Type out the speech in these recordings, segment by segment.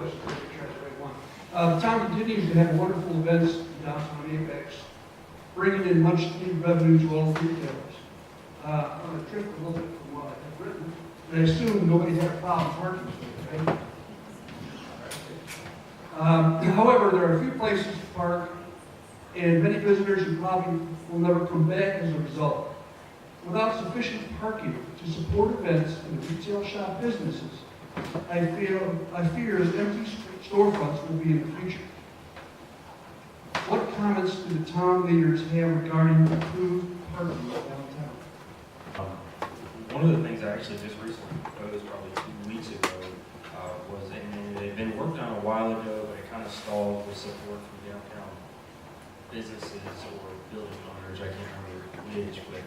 questions. Make sure I have the right one. The town continues to have wonderful events in downtown Apex, bringing in much needed revenue to all retailers. On a trip a little bit from what I've written, and I assume nobody's had a problem parking with it, right? However, there are a few places to park, and many visitors who probably will never come back as a result. Without sufficient parking to support events and retail shop businesses, I fear that empty storefronts will be in the future. What comments do the town leaders have regarding improved parking downtown? One of the things I actually just recently proposed, probably 2 weeks ago, was, and it had been worked on a while ago, but it kind of stalled with support from downtown businesses or building owners. I can't remember which, but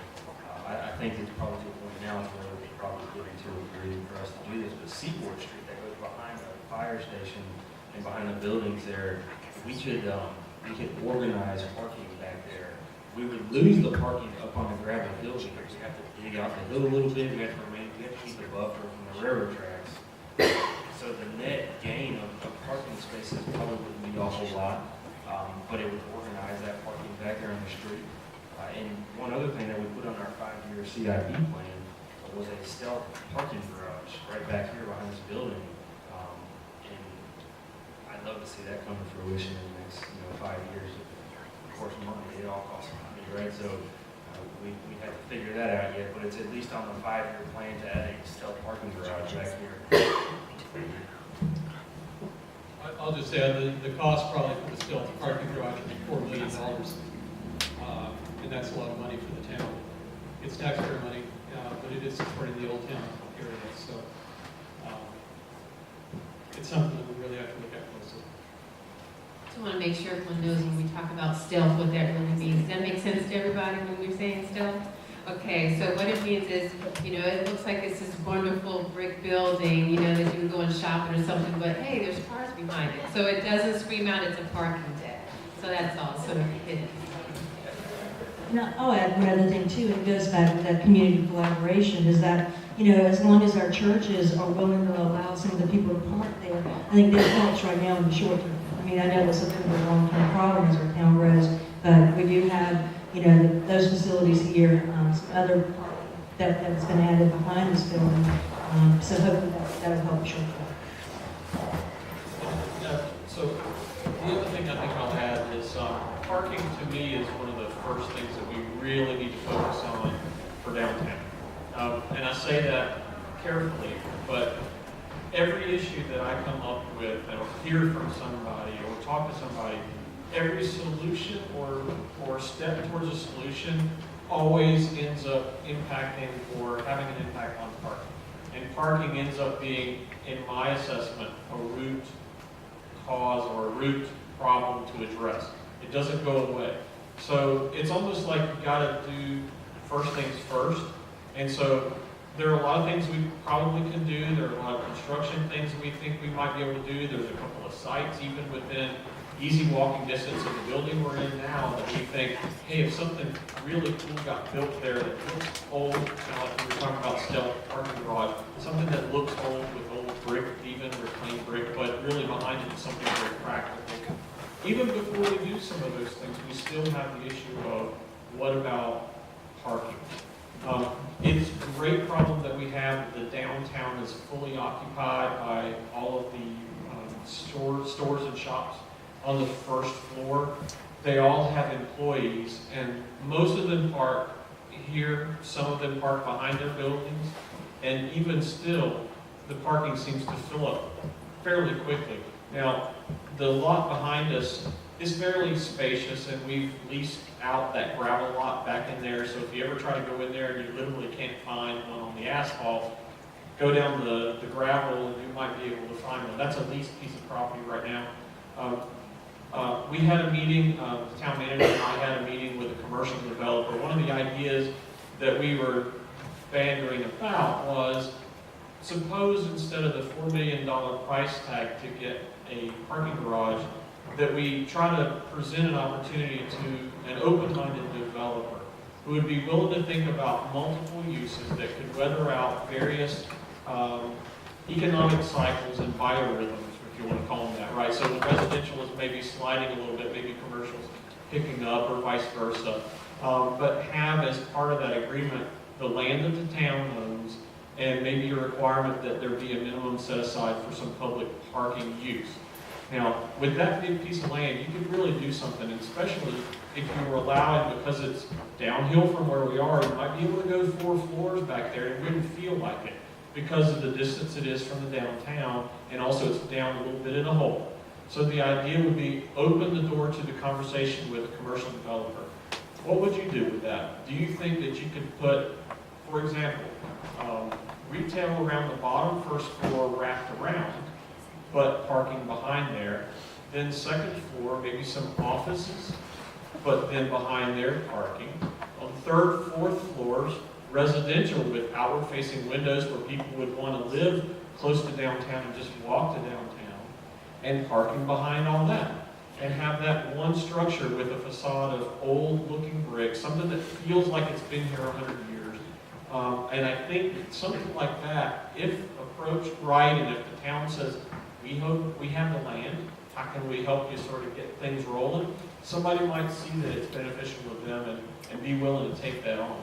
I think it's probably to a point now where it's probably getting to a period for us to do this. But Seaport Street, that goes behind the fire station and behind the buildings there, we could organize parking back there. We would lose the parking up on the gravel hill because we have to dig out the hill a little bit. We have to keep the buffer from the railroad tracks. So the net gain of parking spaces probably wouldn't be a whole lot, but it would organize that parking back there on the street. And one other thing that we put on our 5-year CIP plan was a stealth parking garage right back here behind this building. And I'd love to see that come to fruition in the next 5 years. Of course, money, it all costs money, right? So we haven't figured that out yet, but it's at least on the 5-year plan to add a stealth parking garage back here. I'll just add the cost probably for the stealth parking garage would be $4 million. And that's a lot of money for the town. It's taxpayer money, but it is supporting the old town area. So it's something that we really have to look at closely. I want to make sure everyone knows when we talk about stealth what that really means. Does that make sense to everybody when we're saying stealth? Okay, so what it means is, it looks like it's this wonderful brick building, that you can go and shop in or something, but hey, there's cars behind it. So it doesn't scream out it's a parking deck. So that's all sort of hidden. Now, I'll add one other thing too. It goes back to that community collaboration. Is that as long as our churches are willing to allow some of the people to park there, I think that helps right now in the short term. I mean, I know that's a bit of a long-term problem as our town grows, but we do have those facilities here, some other that's been added behind this building. So hopefully that'll help short term. So the other thing I think I'll add is parking to me is one of the first things that we really need to focus on for downtown. And I say that carefully, but every issue that I come up with or hear from somebody or talk to somebody, every solution or step towards a solution always ends up impacting or having an impact on parking. And parking ends up being, in my assessment, a root cause or a root problem to address. It doesn't go away. So it's almost like you got to do first things first. And so there are a lot of things we probably can do. There are a lot of construction things that we think we might be able to do. There's a couple of sites even within easy walking distance of the building we're in now that we think, hey, if something really cool got built there that looks old, kind of like we were talking about stealth parking garage, something that looks old with old brick even, reclaimed brick, but really behind it is something very practical. Even before we do some of those things, we still have the issue of what about parking? It's a great problem that we have. The downtown is fully occupied by all of the stores and shops on the first floor. They all have employees, and most of them park here. Some of them park behind their buildings, and even still, the parking seems to fill up fairly quickly. Now, the lot behind us is fairly spacious, and we've leased out that gravel lot back in there, so if you ever try to go in there and you literally can't find one on the asphalt, go down the gravel and you might be able to find one. That's a leased piece of property right now. We had a meeting, the town manager and I had a meeting with a commercial developer. One of the ideas that we were bandering about was, suppose instead of the $4 million price tag to get a parking garage, that we try to present an opportunity to an open-minded developer who would be willing to think about multiple uses that could weather out various economic cycles and biorhythms if you want to call them that, right? So residential is maybe sliding a little bit, maybe commercials picking up or vice versa. But have as part of that agreement the land that the town owns and maybe a requirement that there be a minimum set aside for some public parking use. Now, with that big piece of land, you could really do something, especially if you were allowing, because it's downhill from where we are, you might be able to go 4 floors back there and it wouldn't feel like it because of the distance it is from the downtown, and also it's down a little bit in a hole. So the idea would be open the door to the conversation with a commercial developer. What would you do with that? Do you think that you could put, for example, retail around the bottom first floor wrapped around, but parking behind there, then second floor, maybe some offices, but then behind there, parking. On third, fourth floors, residential with outward-facing windows where people would want to live close to downtown and just walk to downtown, and parking behind all that. And have that one structure with a facade of old-looking brick, something that feels like it's been here 100 years. And I think something like that, if approached right, and if the town says, we hope we have the land, how can we help you sort of get things rolling? Somebody might see that it's beneficial to them and be willing to take that on.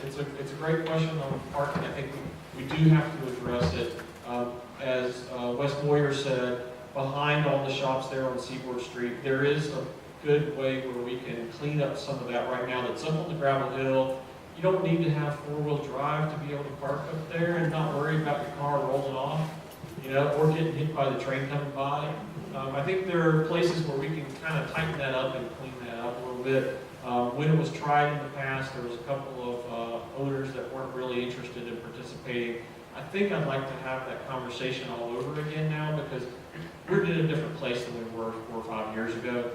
It's a great question on parking. I think we do have to address it. As Wes Moyer said, behind all the shops there on Seaboard Street, there is a good way where we can clean up some of that right now that's up on the gravel hill. You don't need to have 4-wheel drive to be able to park up there and not worry about your car rolling off, or getting hit by the train coming by. I think there are places where we can kind of tighten that up and clean that up a little bit. When it was tried in the past, there was a couple of owners that weren't really interested in participating. I think I'd like to have that conversation all over again now, because we're in a different place than we were 4 or 5 years ago.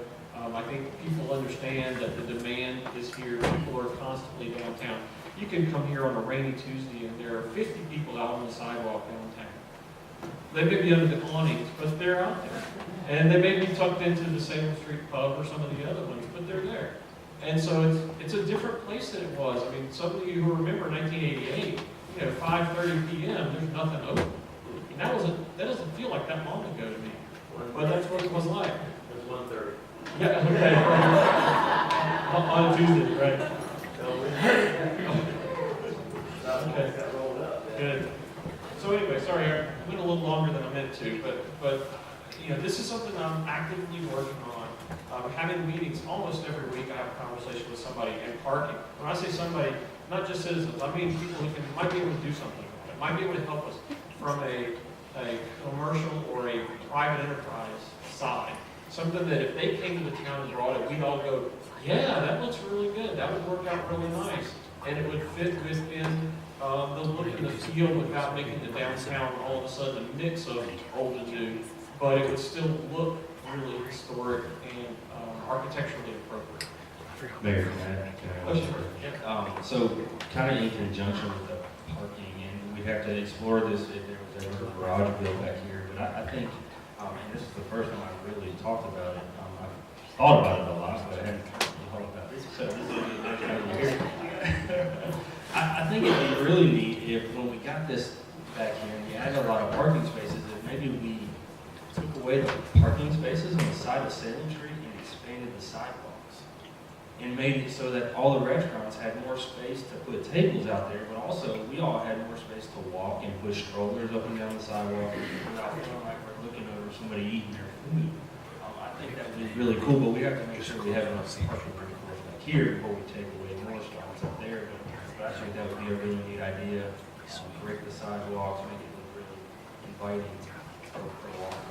I think people understand that the demand is here. People are constantly downtown. You can come here on a rainy Tuesday and there are 50 people out on the sidewalk downtown. They may be under the awnings, but they're out there. And they may be tucked into the Salem Street Pub or some of the other ones, but they're there. And so it's a different place than it was. I mean, some of you who remember 1988, 5:30 p.m., there's nothing open. And that doesn't feel like that long ago to me. But that's what it was like. It was 1:30. Yeah, okay. On a Tuesday, right? Okay. Got rolled up. Good. So anyway, sorry, I went a little longer than I meant to, but this is something I'm actively working on. Having meetings almost every week. I have a conversation with somebody, and parking. When I say somebody, not just citizens, I mean people who might be able to do something about it, might be able to help us from a commercial or a private enterprise side. Something that if they came to the town and brought it, we'd all go, yeah, that looks really good. That would work out really nice. And it would fit within the look and the feel without making the downtown all of a sudden a mix of old and new. But it would still look really historic and architecturally appropriate. Mayor, can I so kind of in conjunction with the parking, and we'd have to explore this if there was a garage built back here, but I think, and this is the first time I really talked about it, I've thought about it a lot, but I hadn't thought about this, so this is I think it'd be really neat if when we got this back here and we added a lot of parking spaces, if maybe we took away the parking spaces on the side of Salem Street and expanded the sidewalks. And made it so that all the restaurants had more space to put tables out there, but also we all had more space to walk and push strollers up and down the sidewalk without feeling like we're looking over somebody eating their food. I think that would be really cool, but we have to make sure we have enough parking back here before we take away more spots up there. But I think that would be a really neat idea. Break the sidewalks, make it look really inviting for walking.